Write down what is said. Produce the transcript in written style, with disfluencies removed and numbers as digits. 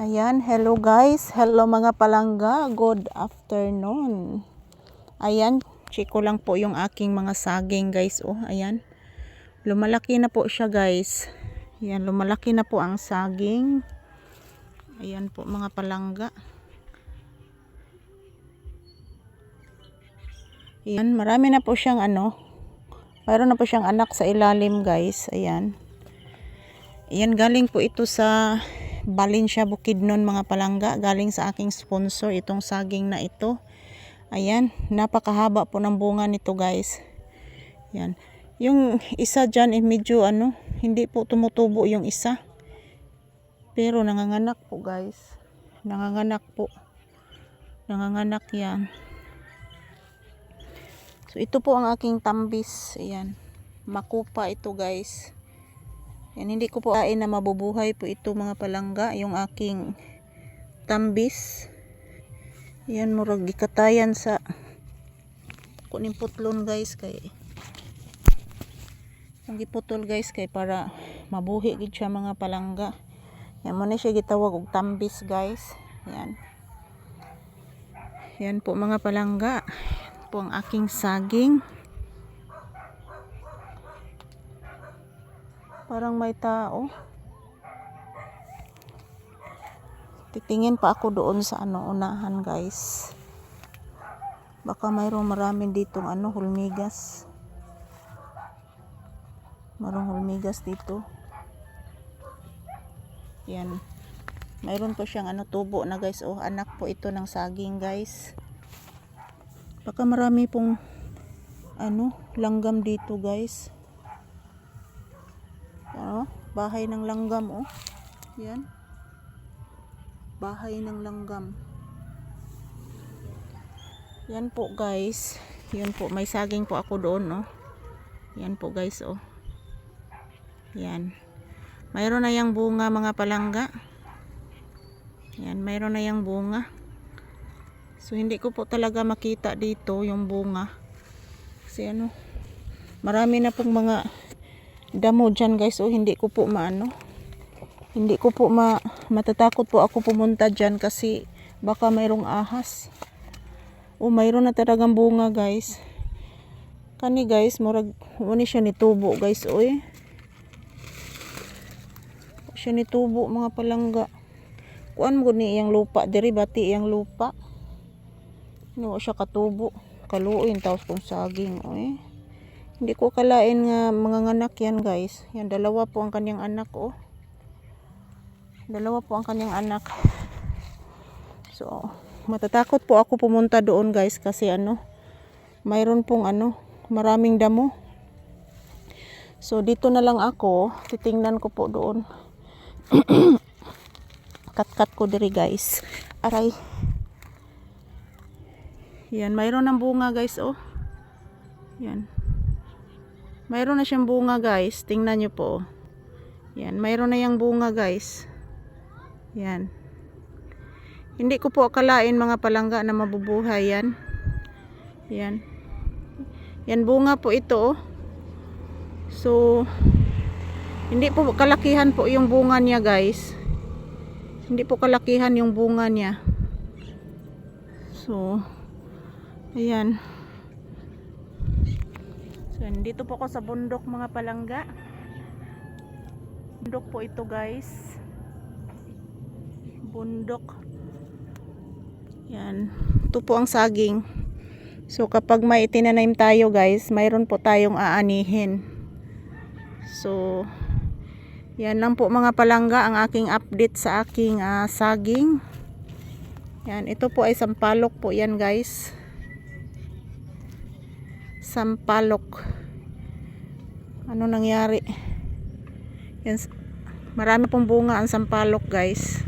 Ayan, hello guys. Hello mga palangga. Good afternoon. Ayan, chiko lang po yung aking mga saging guys. Oh, ayan. Lumalaki na po siya guys. Ayan, lumalaki na po ang saging. Ayan po mga palangga. Ayan, marami na po siyang mayroon na po siyang anak sa ilalim guys. Ayan. Ayan, galing po ito sa Valencia Bukidnon mga palangga, galing sa aking sponsor itong saging na ito. Ayan, napakahaba po ng bunga nito guys. Ayan. Yung isa dyan medyo hindi po tumutubo yung isa. Pero nanganganak po guys. Nanganganak po. Nanganganak yan. So ito po ang aking tambis. Ayan. Makupa ito guys. Yan, hindi ko po ain na mabubuhay po ito mga palangga, yung aking tambis. Yan, murag gikatayan sa kuning putlon guys, kay ang giputol guys kay para mabuhi gid siya mga palangga. Yan mo na siya gitawag og tambis guys. Yan. Yan po mga palangga. Yan po ang aking saging. Parang may tao. Titingin pa ako doon sa unahan guys. Baka mayroong marami ditong hulmigas. Mayroong hulmigas dito. Yan. Mayroon po siyang tubo na guys. Oh, anak po ito ng saging guys. Baka marami pong langgam dito guys. Bahay ng langgam oh. Yan. Bahay ng langgam. Yan po guys. Yan po, may saging po ako doon oh. Yan po guys oh. Yan. Mayroon na yang bunga mga palangga. Yan, mayroon na yang bunga. So hindi ko po talaga makita dito yung bunga. Kasi marami na pong mga damo dyan guys. Oh, hindi ko po hindi ko po matatakot po ako pumunta dyan kasi baka mayroong ahas. Oh, mayroon na talagang bunga guys. Kani guys, murag siya nitubo guys. Oy. Siya nitubo mga palangga. Kuan mo ni iyang lupa diri, bati iyang lupa. Siya katubo. Kaluoy taos kong saging. Oy. Hindi ko kalain nga mga anak yan guys. Yan, dalawa po ang kanyang anak oh. Dalawa po ang kanyang anak. So, matatakot po ako pumunta doon guys kasi mayroon pong maraming damo. So, dito na lang ako. Titingnan ko po doon. Kat-kat ko diri guys. Aray. Yan, mayroon ng bunga guys oh. Yan. Mayroon na siyang bunga guys. Tingnan nyo po. Yan. Mayroon na yung bunga guys. Yan. Hindi ko po akalain mga palangga na mabubuhay yan. Yan. Yan bunga po ito. So, hindi po kalakihan po yung bunga niya guys. Hindi po kalakihan yung bunga niya. So, ayan. So, dito po ako sa bundok mga palangga. Bundok po ito guys. Bundok. Yan. Ito po ang saging. So kapag may itinanim tayo guys, mayroon po tayong aanihin. So, yan lang po mga palangga ang aking update sa aking saging. Yan. Ito po ay sampalok po yan guys. Sampalok. Ano nangyari? Yan, marami pong bunga ang sampalok guys.